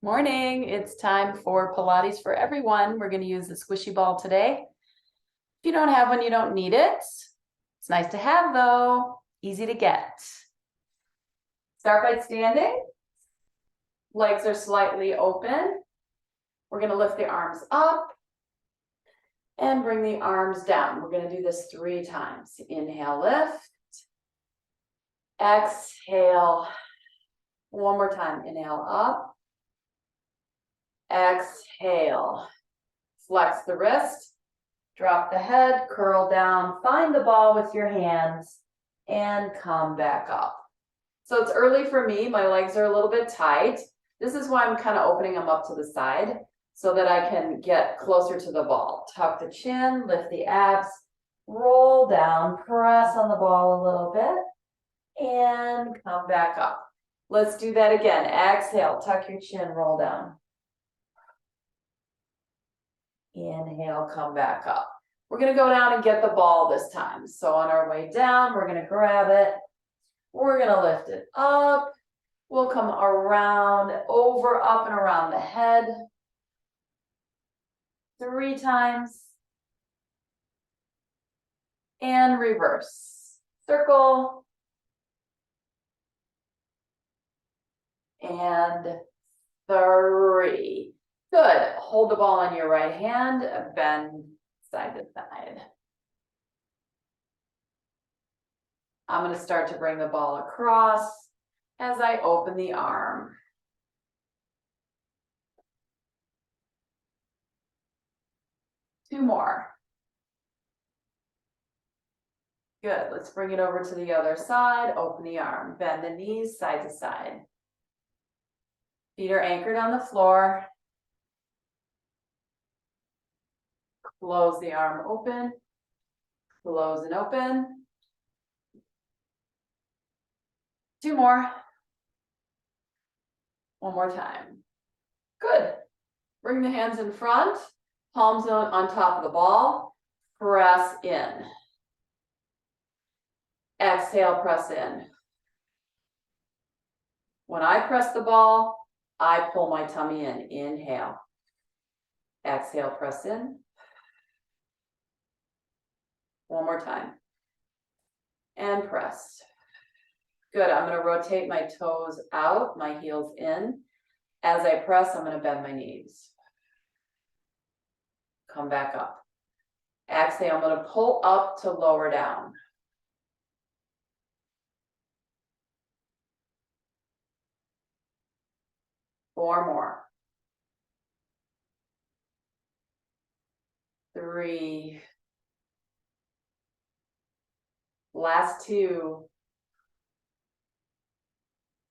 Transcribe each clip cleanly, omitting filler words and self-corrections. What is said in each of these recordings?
Morning, it's time for Pilates for everyone. We're going to use the squishy ball today. If you don't have one, you don't need it. It's nice to have though, easy to get. Start by standing. Legs are slightly open. We're going to lift the arms up and bring the arms down. We're going to do this 3 times. Inhale, lift. Exhale. One more time. Inhale up. Exhale. Flex the wrist, drop the head, curl down, find the ball with your hands, and come back up. So it's early for me. My legs are a little bit tight. This is why I'm kind of opening them up to the side so that I can get closer to the ball. Tuck the chin, lift the abs, roll down, press on the ball a little bit, and come back up. Let's do that again. Exhale, tuck your chin, roll down. Inhale, come back up. We're going to go down and get the ball this time. So on our way down, we're going to grab it. We're going to lift it up. We'll come around, over, up, and around the head. 3 times. And reverse. Circle. And 3. Good. Hold the ball on your right hand, bend side to side. I'm going to start to bring the ball across as I open the arm. Two more. Good. Let's bring it over to the other side. Open the arm. Bend the knees side to side. Feet are anchored on the floor. Close the arm open. Close and open. 2 more. 1 more time. Good. Bring the hands in front. Palms on top of the ball. Press in. Exhale, press in. When I press the ball, I pull my tummy in. Inhale. Exhale, press in. 1 more time. And press. Good. I'm going to rotate my toes out, my heels in. As I press, I'm going to bend my knees. Come back up. Exhale, I'm going to pull up to lower down. Four more. 3. Last 2.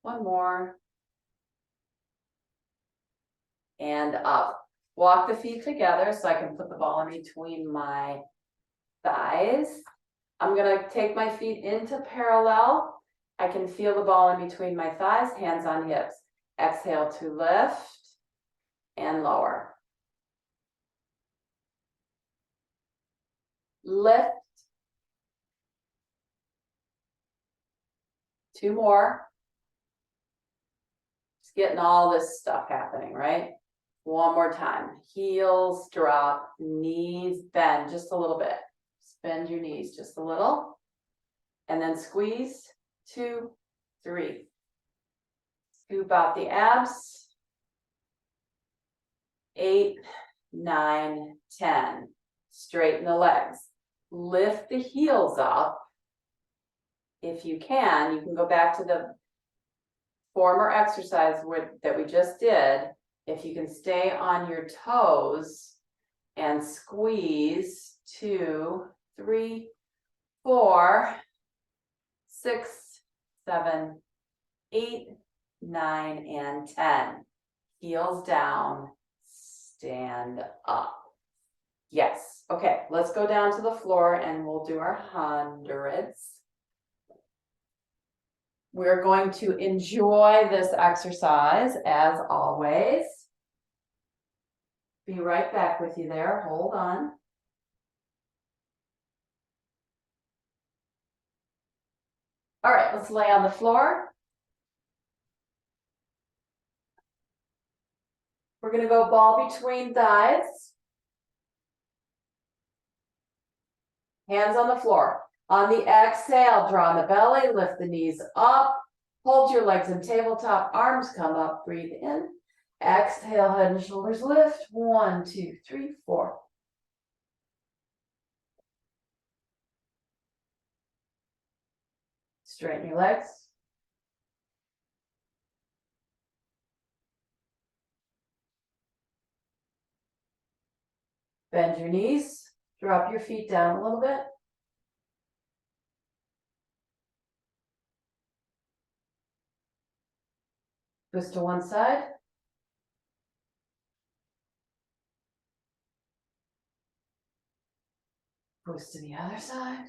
1 more. And up. Walk the feet together so I can put the ball in between my thighs. I'm going to take my feet into parallel. I can feel the ball in between my thighs, hands on hips. Exhale to lift and lower. Lift. 2 more. Just getting all this stuff happening, right? 1 more time. Heels drop, knees bend just a little bit. Bend your knees just a little. And then squeeze. 2, 3. Scoop out the abs. 8, 9, 10. Straighten the legs. Lift the heels up. If you can go back to the former exercise that we just did. If you can stay on your toes and squeeze. 2, 3, 4, 6, 7, 8, 9, and 10. Heels down, stand up. Yes. Okay, let's go down to the floor and we'll do our hundreds. We're going to enjoy this exercise as always. Be right back with you there. Hold on. All right, let's lay on the floor. We're gonna go ball between thighs. Hands on the floor. On the exhale, draw on the belly, lift the knees up. Hold your legs in tabletop, arms come up, breathe in. Exhale, head and shoulders lift. 1, 2, 3, 4. Straighten your legs. Bend your knees. Drop your feet down a little bit. Twist to one side. Twist to the other side.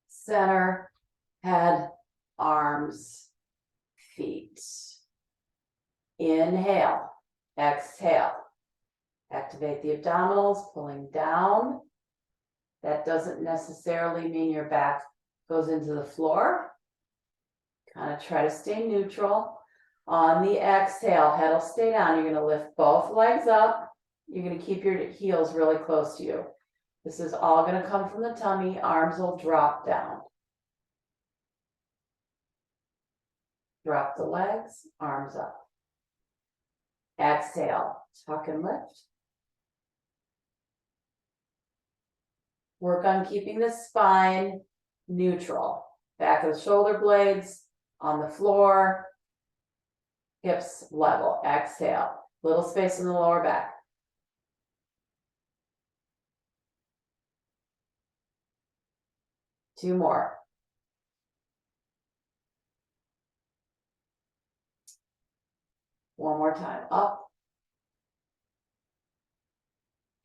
Center, head, arms, feet. Inhale, exhale. Activate the abdominals, pulling down. That doesn't necessarily mean your back goes into the floor. Kind of try to stay neutral. On the exhale, head will stay down. You're going to lift both legs up. You're going to keep your heels really close to you. This is all going to come from the tummy. Arms will drop down. Drop the legs, arms up. Exhale, tuck and lift. Work on keeping the spine neutral. Back of the shoulder blades on the floor. Hips level. Exhale. Little space in the lower back. Two more. One more time. Up.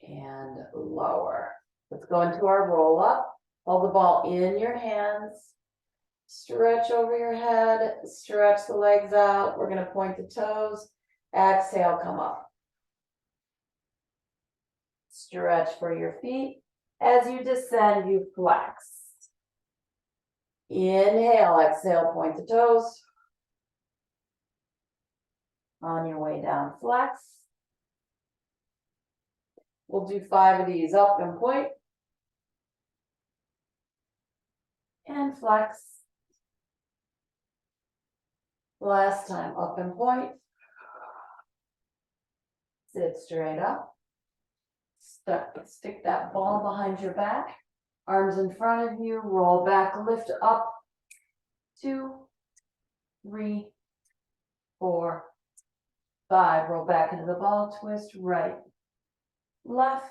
And lower. Let's go into our roll up. Hold the ball in your hands. Stretch over your head. Stretch the legs out. We're going to point the toes. Exhale, come up. Stretch for your feet. As you descend, you flex. Inhale, exhale, point the toes. On your way down, flex. We'll do 5 of these. Up and point. And flex. Last time, up and point. Sit straight up. Stick that ball behind your back. Arms in front of you. Roll back, lift up. 2, 3, 4, 5. Roll back into the ball. Twist right. Left.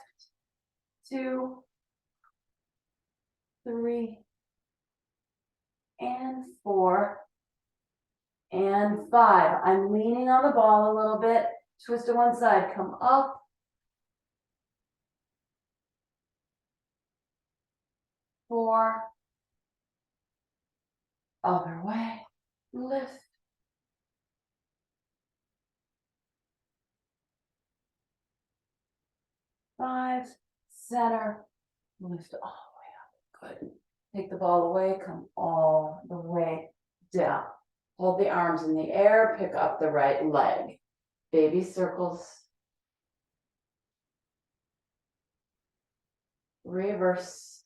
2, 3, and 4, and 5. I'm leaning on the ball a little bit. Twist to one side, come up. 4. Other way. Lift. 5. Center. Lift all the way up. Good. Take the ball away, come all the way down. Hold the arms in the air, pick up the right leg. Baby circles. Reverse.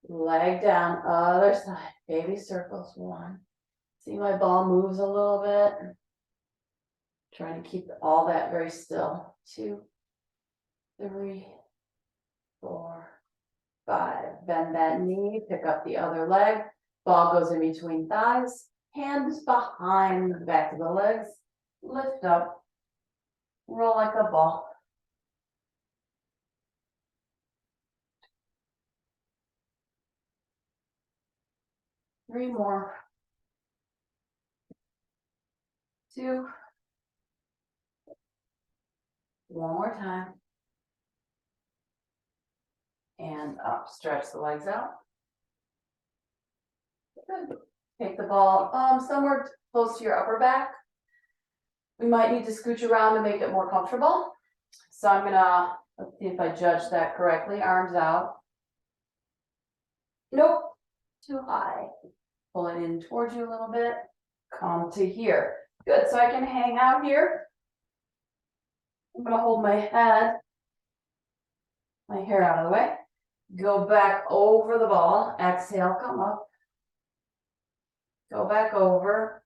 Leg down, other side. Baby circles. 1. See my ball moves a little bit. Trying to keep all that very still. 2, 3, 4, 5. Bend that knee, pick up the other leg. Ball goes in between thighs. Hands behind the back of the legs. Lift up. Roll like a ball. Three more. 2. One more time. And up. Stretch the legs out. Good. Take the ball somewhere close to your upper back. We might need to scooch around to make it more comfortable. So I'm gonna, let's see if I judge that correctly. Arms out. Nope, too high. Pull it in towards you a little bit. Come to here. Good, so I can hang out here. I'm gonna hold my head, my hair out of the way. Go back over the ball. Exhale, come up. Go back over.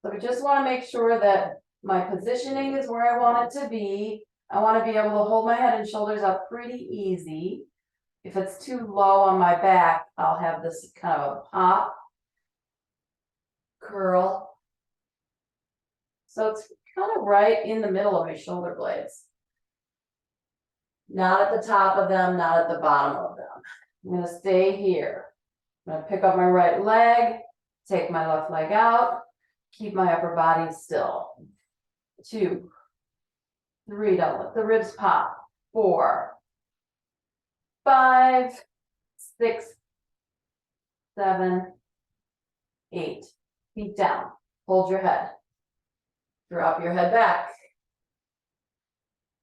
So we just want to make sure that my positioning is where I want it to be. I want to be able to hold my head and shoulders up pretty easy. If it's too low on my back, I'll have this kind of a pop, curl. So it's kind of right in the middle of my shoulder blades. Not at the top of them, not at the bottom of them. I'm going to stay here. I'm going to pick up my right leg, take my left leg out, keep my upper body still. 2, 3, don't let the ribs pop. 4, 5, 6, 7, 8. Feet down. Hold your head. Drop your head back.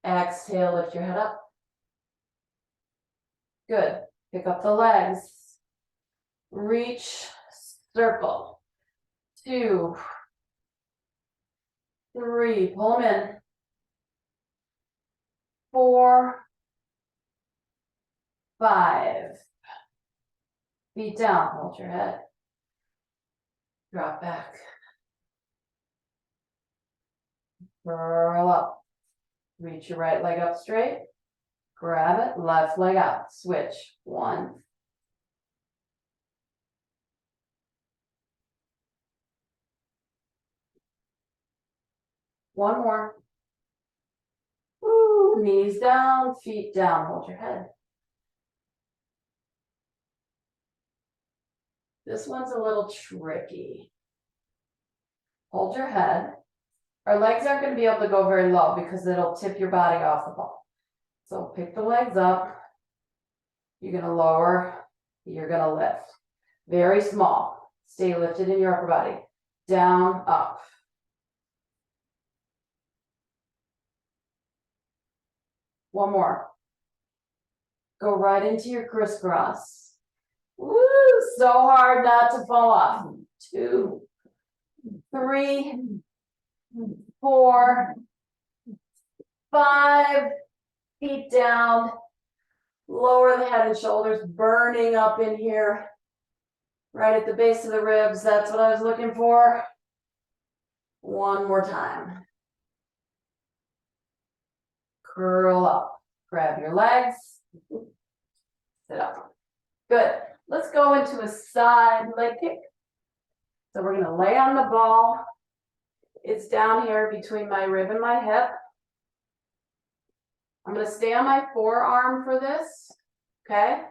Exhale, lift your head up. Good. Pick up the legs. Reach, circle. 2, 3, pull them in. 4, 5. Feet down, hold your head. Drop back. Curl up. Reach your right leg up straight. Grab it, left leg out. Switch. 1. One more. Woo, knees down, feet down. Hold your head. This one's a little tricky. Hold your head. Our legs aren't going to be able to go very low because it'll tip your body off the ball. So pick the legs up. You're going to lower. You're going to lift. Very small. Stay lifted in your upper body. Down, up. One more. Go right into your crisscross. Woo! So hard not to fall off. 2, 3, 4, 5. Feet down. Lower the head and shoulders, burning up in here. Right at the base of the ribs. That's what I was looking for. One more time. Curl up. Grab your legs. Sit up. Good. Let's go into a side leg kick. So we're going to lay on the ball. It's down here between my rib and my hip. I'm going to stay on my forearm for this. Okay.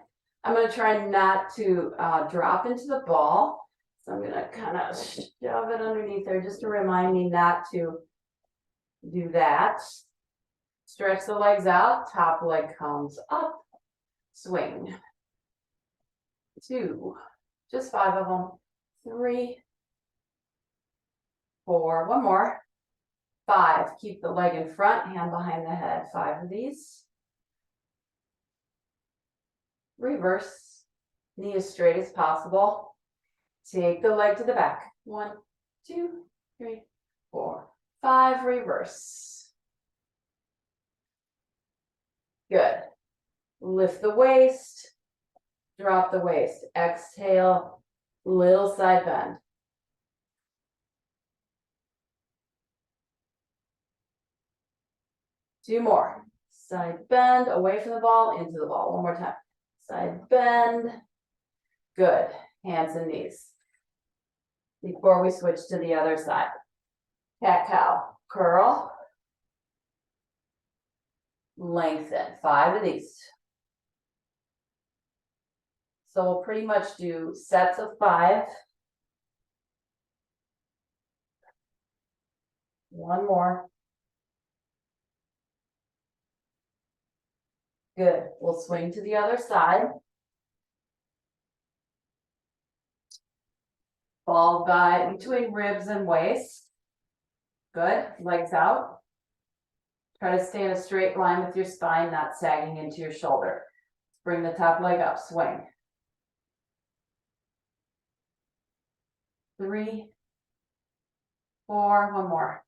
I'm going to try not to drop into the ball. So I'm going to kind of shove it underneath there just to remind me not to do that. Stretch the legs out. Top leg comes up. Swing. 2, just 5 of them. 3, 4, one more. 5, keep the leg in front, hand behind the head. 5 of these. Reverse, knee as straight as possible. Take the leg to the back. 1, 2, 3, 4, 5, reverse. Good. Lift the waist. Drop the waist. Exhale, little side bend. Two more. Side bend, away from the ball, into the ball. One more time. Side bend. Good. Hands and knees. Before we switch to the other side. Cat cow. Curl. Lengthen. 5 of these. So we'll pretty much do sets of 5. One more. Good. We'll swing to the other side. Ball by between ribs and waist. Good. Legs out. Try to stay in a straight line with your spine, not sagging into your shoulder. Bring the top leg up, swing. 3, 4, one more.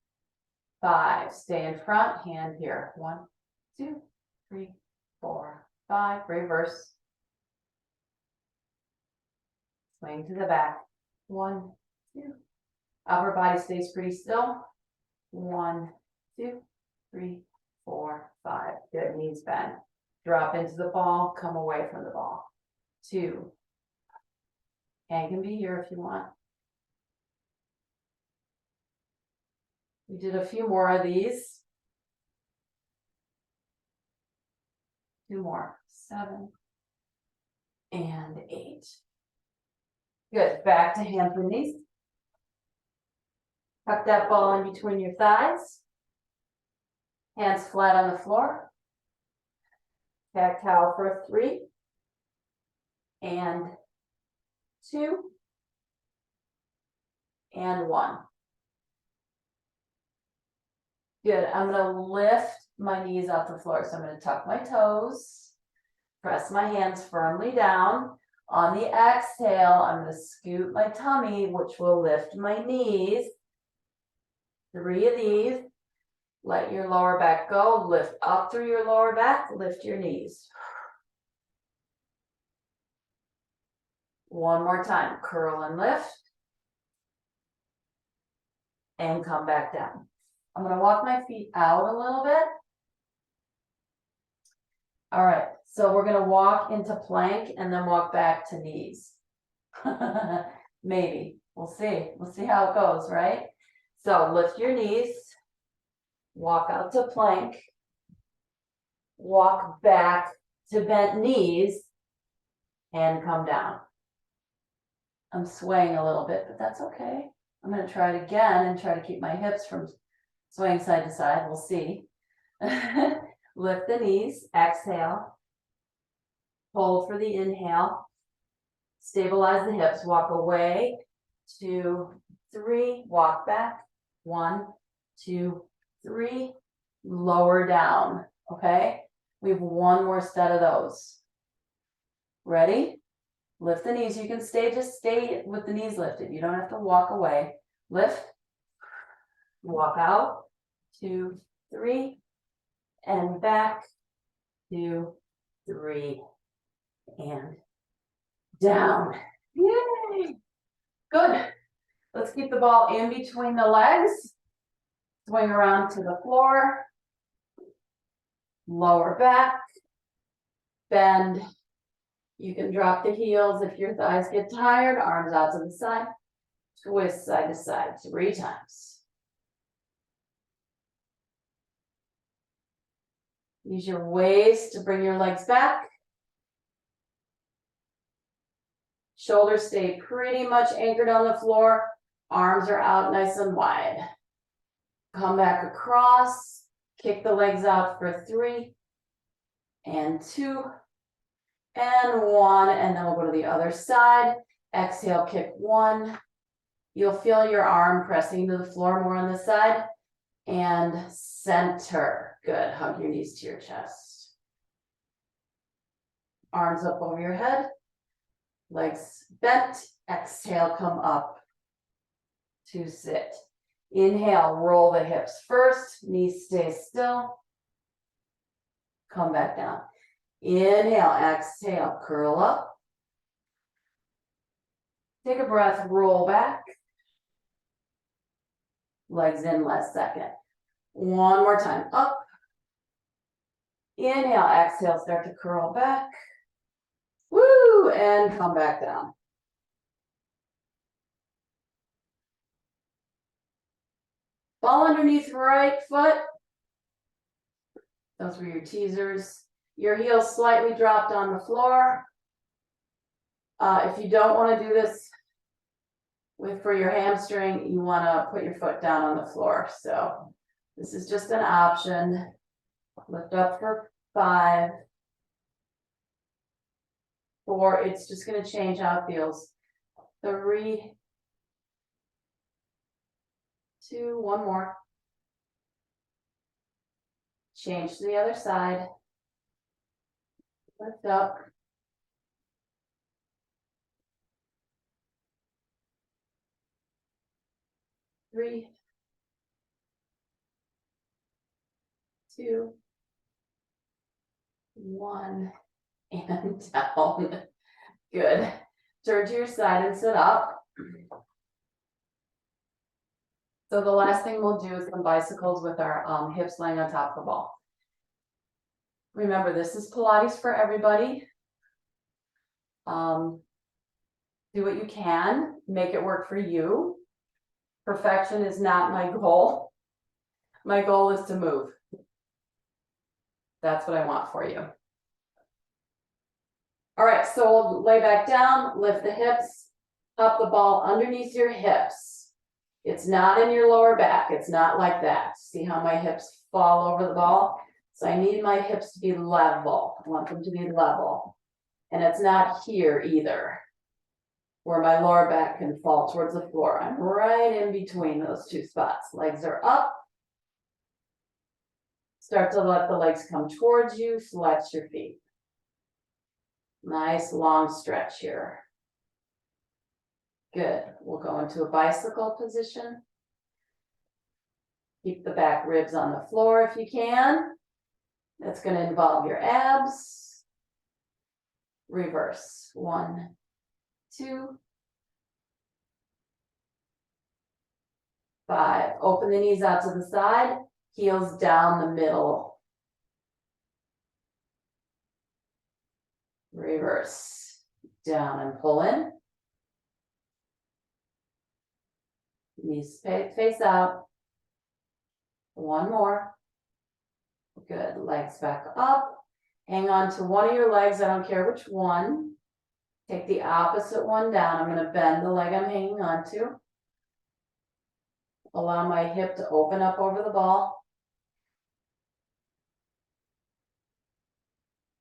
5, stay in front, hand here. 1, 2, 3, 4, 5, reverse. Swing to the back. 1, 2. Upper body stays pretty still. 1, 2, 3, 4, 5. Good, knees bend. Drop into the ball, come away from the ball. 2. Hand can be here if you want. We did a few more of these. 2 more. 7 and 8. Good, back to hands and knees. Tuck that ball in between your thighs. Hands flat on the floor. Cat cow for 3 and 2 and 1. Good, I'm gonna lift my knees off the floor. So I'm gonna tuck my toes, press my hands firmly down. On the exhale, I'm gonna scoot my tummy, which will lift my knees. 3 of these. Let your lower back go, lift up through your lower back, lift your knees. 1 more time, curl and lift. And come back down. I'm gonna walk my feet out a little bit. All right, so we're gonna walk into plank and then walk back to knees. Maybe, we'll see how it goes, right? So lift your knees, walk out to plank, walk back to bent knees, and come down. I'm swaying a little bit, but that's okay. I'm gonna try it again and try to keep my hips from swaying side to side, we'll see. Lift the knees, exhale. Hold for the inhale. Stabilize the hips, walk away. 2, 3, walk back. 1, 2, 3, lower down, okay? We have 1 more set of those. Ready? Lift the knees, you can just stay with the knees lifted. You don't have to walk away. Lift, walk out, 2, 3, and back, 2, 3, and down. Yay! Good. Let's keep the ball in between the legs. Swing around to the floor. Lower back. Bend. You can drop the heels if your thighs get tired. Arms out to the side. Twist side to side 3 times. Use your waist to bring your legs back. Shoulders stay pretty much anchored on the floor. Arms are out nice and wide. Come back across. Kick the legs out for 3 and 2 and 1. And then we'll go to the other side. Exhale, kick 1. You'll feel your arm pressing to the floor more on this side. And center. Good. Hug your knees to your chest. Arms up over your head. Legs bent. Exhale, come up to sit. Inhale, roll the hips first. Knees stay still. Come back down. Inhale, exhale, curl up. Take a breath, roll back. Legs in last second. 1 more time, up. Inhale, exhale, start to curl back. Woo, and come back down. Ball underneath right foot. Those were your teasers. Your heels slightly dropped on the floor. If you don't want to do this for your hamstring, you want to put your foot down on the floor. So this is just an option. Lift up for 5. 4, it's just going to change how it feels. 3, 2, 1 more. Change to the other side. Lift up. Three, two, one, and down. Good. Turn to your side and sit up. So the last thing we'll do is some bicycles with our hips laying on top of the ball. Remember, this is Pilates for everybody. Do what you can, make it work for you. Perfection is not my goal. My goal is to move. That's what I want for you. All right, so we'll lay back down, lift the hips, up the ball underneath your hips. It's not in your lower back. It's not like that. See how my hips fall over the ball? So I need my hips to be level. I want them to be level. And it's not here either, where my lower back can fall towards the floor. I'm right in between those two spots. Legs are up. Start to let the legs come towards you. Flex your feet. Nice long stretch here. Good. We'll go into a bicycle position. Keep the back ribs on the floor if you can. That's going to involve your abs. Reverse. 1, 2, 5. Open the knees out to the side. Heels down the middle. Reverse. Down and pull in. Knees face out. One more. Good. Legs back up. Hang on to one of your legs. I don't care which one. Take the opposite one down. I'm going to bend the leg I'm hanging on to. Allow my hip to open up over the ball.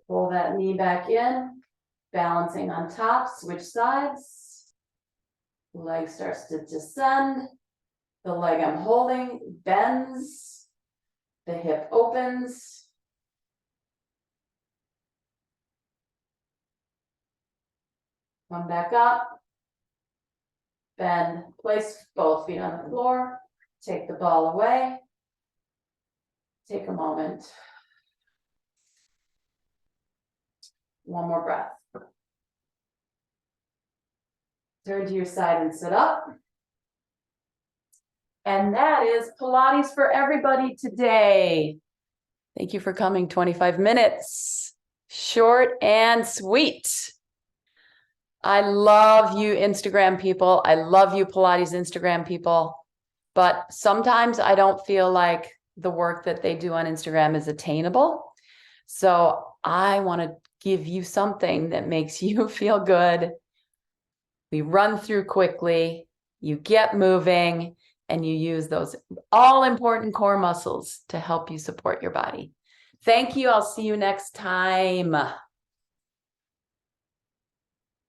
Pull that knee back in. Balancing on top. Switch sides. Leg starts to descend. The leg I'm holding bends. The hip opens. Come back up. Bend. Place both feet on the floor. Take the ball away. Take a moment. One more breath. Turn to your side and sit up. And that is Pilates for everybody today. Thank you for coming. 25 minutes. Short and sweet. I love you, Instagram people. I love you, Pilates Instagram people. But sometimes I don't feel like the work that they do on Instagram is attainable. So I want to give you something that makes you feel good. We run through quickly, you get moving, and you use those all important core muscles to help you support your body. Thank you. I'll see you next time.